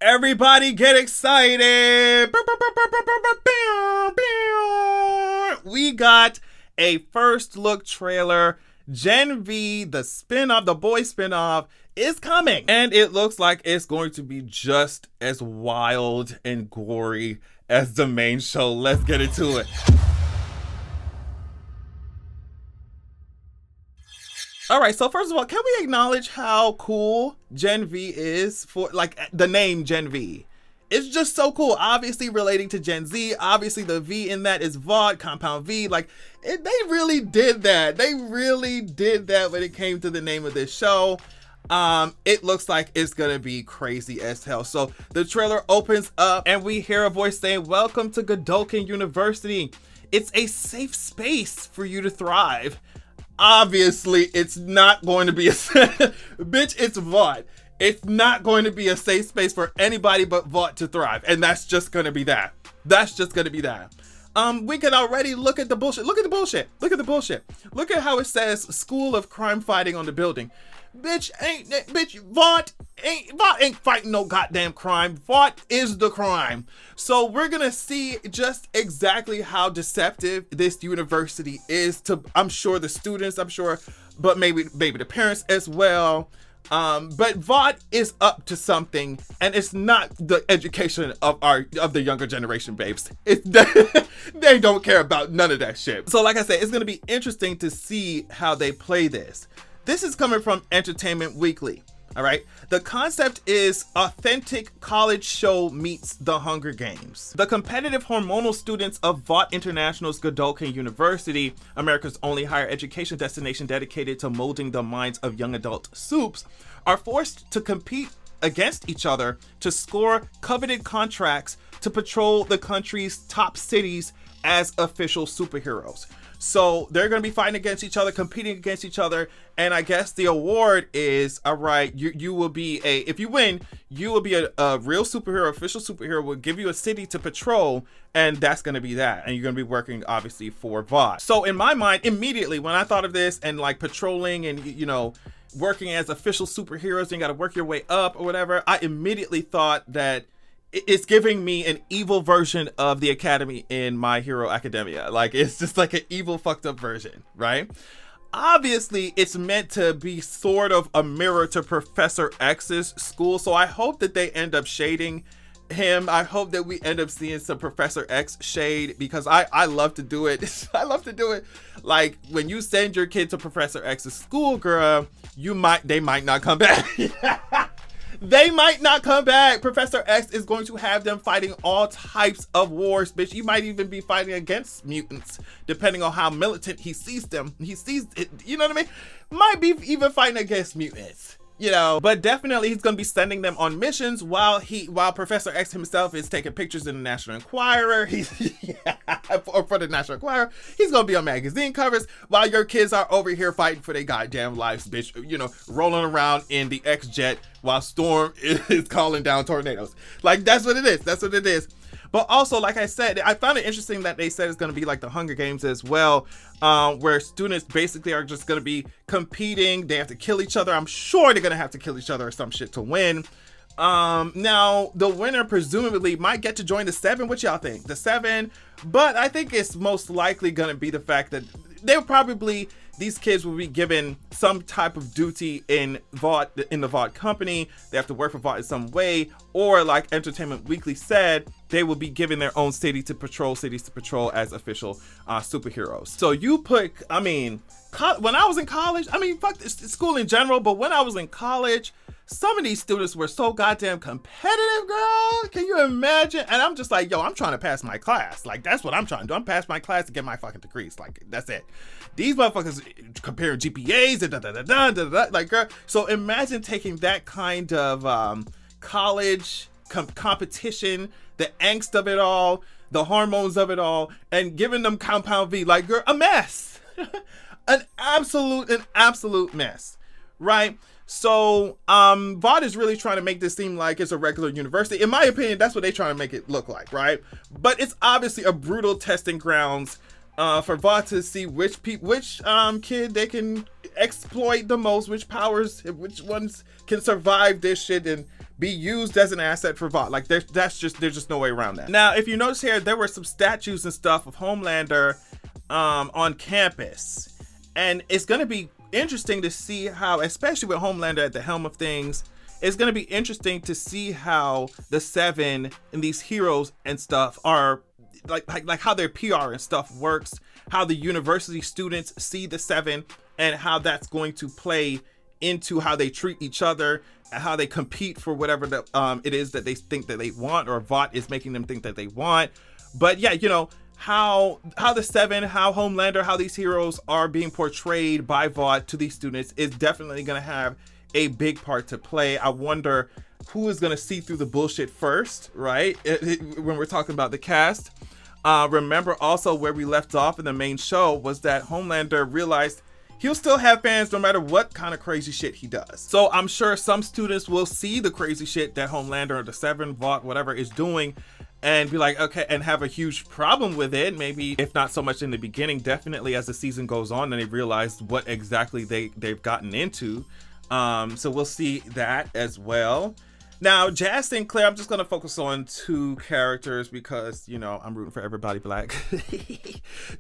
Everybody get excited. We got a first look trailer. Gen V, the spin-off, the boy spin-off is coming. And it looks like it's going to be just as wild and gory as the main show. Let's get into it. All right, so first of all, can we acknowledge how cool Gen V is for, like, the name Gen V? It's just so cool. Obviously relating to Gen Z. Obviously the V in that is VOD, Compound V. Like, they really did that. They really did that when it came to the name of this show. It looks like it's gonna be crazy as hell. So the trailer opens up and we hear a voice saying, "Welcome to Godolphin University. It's a safe space for you to thrive." Obviously, it's not going to be a bitch. It's VOD. It's not going to be a safe space for anybody but VOD to thrive, and that's just going to be that. That's just going to be that. We can already look at the bullshit. Look at the bullshit. Look at the bullshit. Look at how it says School of Crime Fighting on the building. Bitch, VOD ain't fighting no goddamn crime. VOD is the crime. So we're gonna see just exactly how deceptive this university is to, I'm sure, the students, but maybe the parents as well. But VOD is up to something, and it's not the education of the younger generation, babes. They don't care about none of that shit. So like I said, it's gonna be interesting to see how they play this. This is coming from Entertainment Weekly. All right. The concept is authentic college show meets The Hunger Games. The competitive hormonal students of Vought International's Godolphin University, America's only higher education destination dedicated to molding the minds of young adult soups, are forced to compete against each other to score coveted contracts to patrol the country's top cities as official superheroes. So they're going to be fighting against each other, competing against each other. And I guess the award is, all right, you will be if you win, you will be a real superhero, official superhero. Will give you a city to patrol. And that's going to be that. And you're going to be working, obviously, for VOD. So in my mind, immediately when I thought of this and like patrolling and, you know, working as official superheroes, and you got to work your way up or whatever, I immediately thought that it's giving me an evil version of the Academy in My Hero Academia. Like, it's just like an evil fucked up version, right? Obviously, it's meant to be sort of a mirror to Professor X's school. So I hope that they end up shading him. I hope that we end up seeing some Professor X shade, because I love to do it. I love to do it. Like, when you send your kid to Professor X's school, girl, they might not come back. They might not come back. Professor X is going to have them fighting all types of wars, bitch. You might even be fighting against mutants, depending on how militant he sees them. He sees it, you know what I mean? Might be even fighting against mutants, you know. But definitely he's going to be sending them on missions while Professor X himself is taking pictures in the National Enquirer. Or for the National Enquirer. He's going to be on magazine covers while your kids are over here fighting for their goddamn lives, bitch. You know, rolling around in the X-Jet while Storm is calling down tornadoes. Like, that's what it is. That's what it is. But also, like I said, I found it interesting that they said it's going to be like the Hunger Games as well, where students basically are just going to be competing. They have to kill each other. I'm sure they're going to have to kill each other or some shit to win. Now, the winner presumably might get to join the 7. What y'all think? The 7? But I think it's most likely going to be the fact that these kids will be given some type of duty in the VOD company. They have to work for VOD in some way, or like Entertainment Weekly said, they will be given their own cities to patrol as official superheroes. So when I was in college, fuck this school in general, but when I was in college, some of these students were so goddamn competitive, girl. Can you imagine? And I'm just like, yo, I'm trying to pass my class. Like, that's what I'm trying to do. I'm pass my class to get my fucking degrees. Like, that's it. These motherfuckers comparing GPAs and like, girl. So imagine taking that kind of college competition, the angst of it all, the hormones of it all, and giving them Compound V. Like, girl, a mess. An absolute mess, right? So VOD is really trying to make this seem like it's a regular university. In my opinion, that's what they're trying to make it look like, right? But it's obviously a brutal testing grounds for VOD to see which kid they can exploit the most, which powers, which ones can survive this shit and be used as an asset for Vought. Like there's just no way around that. Now, if you notice here, there were some statues and stuff of Homelander on campus, and it's gonna be interesting to see how, especially with Homelander at the helm of things, it's gonna be interesting to see how the Seven and these heroes and stuff are like how their PR and stuff works, how the university students see the Seven, and how that's going to play into how they treat each other, how they compete for whatever it is that they think that they want, or Vought is making them think that they want. But yeah, you know, how the Seven, how Homelander, how these heroes are being portrayed by Vought to these students is definitely going to have a big part to play. I wonder who is going to see through the bullshit first, right? When we're talking about the cast. Remember also where we left off in the main show was that Homelander realized he'll still have fans no matter what kind of crazy shit he does. So I'm sure some students will see the crazy shit that Homelander or the Seven, Vought, whatever is doing, and be like, okay, and have a huge problem with it. Maybe if not so much in the beginning, definitely as the season goes on and they realize what exactly they've gotten into. So we'll see that as well. Now, Jazz Sinclair, I'm just going to focus on two characters because, you know, I'm rooting for everybody black.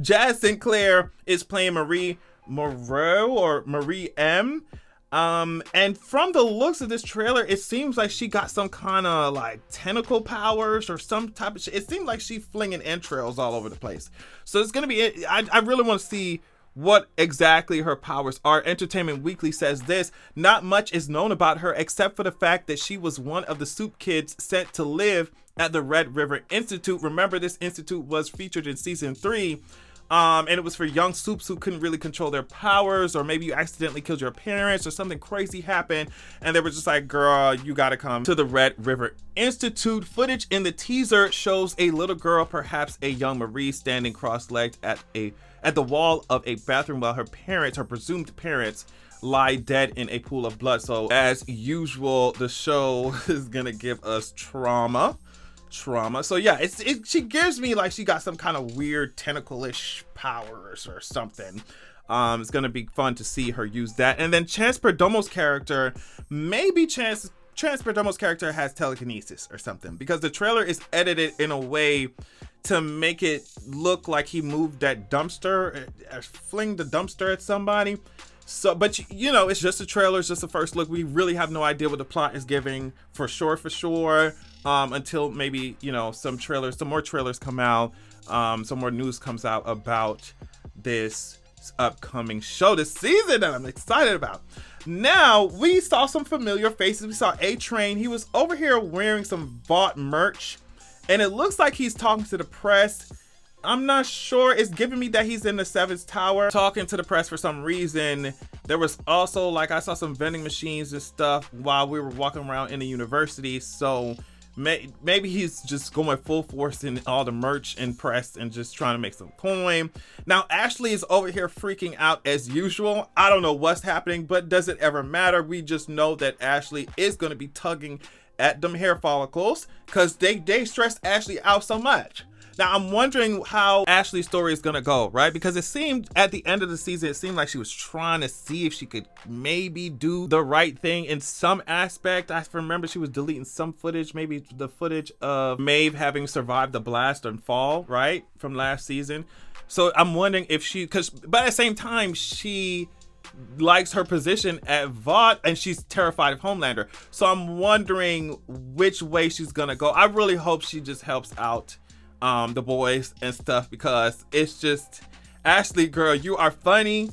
Jazz Sinclair is playing Marie Moreau or Marie M. And from the looks of this trailer, it seems like she got some kind of like tentacle powers or some type of shit. It seems like she's flinging entrails all over the place. So it's going to be, I really want to see what exactly her powers are. Entertainment Weekly says this: not much is known about her except for the fact that she was one of the soup kids sent to live at the Red River Institute. Remember, this institute was featured in season 3. And it was for young soups who couldn't really control their powers, or maybe you accidentally killed your parents or something crazy happened and they were just like, girl, you gotta come to the Red River Institute. Footage in the teaser shows a little girl, perhaps a young Marie, standing cross-legged at the wall of a bathroom while her presumed parents, lie dead in a pool of blood. So as usual, the show is gonna give us trauma. So yeah, she gives me like she got some kind of weird tentacle-ish powers or something. It's gonna be fun to see her use that. And then Chance Perdomo's character, maybe Chance Perdomo's character has telekinesis or something, because the trailer is edited in a way to make it look like he moved that dumpster, fling the dumpster at somebody. So, but you know, it's just a trailer, it's just a first look. We really have no idea what the plot is giving for sure. Until maybe, you know, some more trailers come out, some more news comes out about this upcoming show this season that I'm excited about. Now, we saw some familiar faces. We saw A-Train. He was over here wearing some Vought merch, and it looks like he's talking to the press. I'm not sure. It's giving me that he's in the Seventh Tower talking to the press for some reason. There was also, like, I saw some vending machines and stuff while we were walking around in the university. So maybe he's just going full force in all the merch and press and just trying to make some coin. Now, Ashley is over here freaking out as usual. I don't know what's happening, but does it ever matter? We just know that Ashley is going to be tugging at them hair follicles because they stress Ashley out so much. Now, I'm wondering how Ashley's story is going to go, right? Because it seemed at the end of the season, it seemed like she was trying to see if she could maybe do the right thing in some aspect. I remember she was deleting some footage, maybe the footage of Maeve having survived the blast and fall, right? From last season. So I'm wondering if but at the same time, she likes her position at Vought and she's terrified of Homelander. So I'm wondering which way she's going to go. I really hope she just helps out the boys and stuff, because it's just, Ashley, girl, you are funny.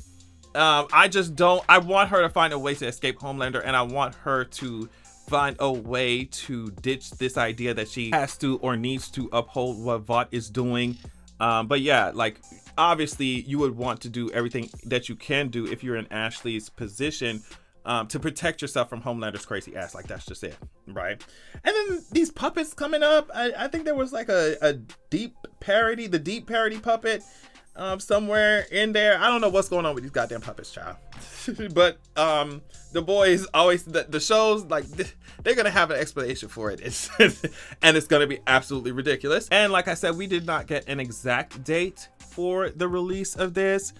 I want her to find a way to escape Homelander, and I want her to find a way to ditch this idea that she has to or needs to uphold what Vought is doing. But yeah, like, obviously you would want to do everything that you can do if you're in Ashley's position, to protect yourself from Homelander's crazy ass. Like, that's just it, right? And then these puppets coming up. I think there was like a deep parody puppet somewhere in there. I don't know what's going on with these goddamn puppets, child. But the boys always, the shows, like, they're gonna have an explanation for it. And it's gonna be absolutely ridiculous. And like I said, we did not get an exact date for the release of this,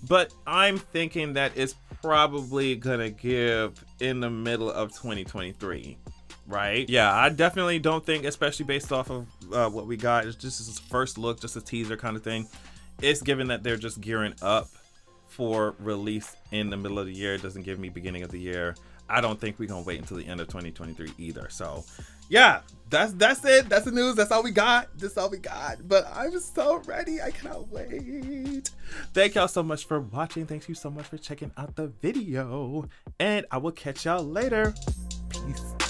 but I'm thinking that it's probably gonna give in the middle of 2023. Right. Yeah, I definitely don't think, especially based off of what we got, it's just a first look, just a teaser kind of thing. It's given that they're just gearing up for release in the middle of the year. It doesn't give me beginning of the year. I don't think we're gonna wait until the end of 2023 either. So yeah, that's it. That's the news. That's all we got. That's all we got. But I'm so ready. I cannot wait. Thank y'all so much for watching. Thank you so much for checking out the video. And I will catch y'all later. Peace.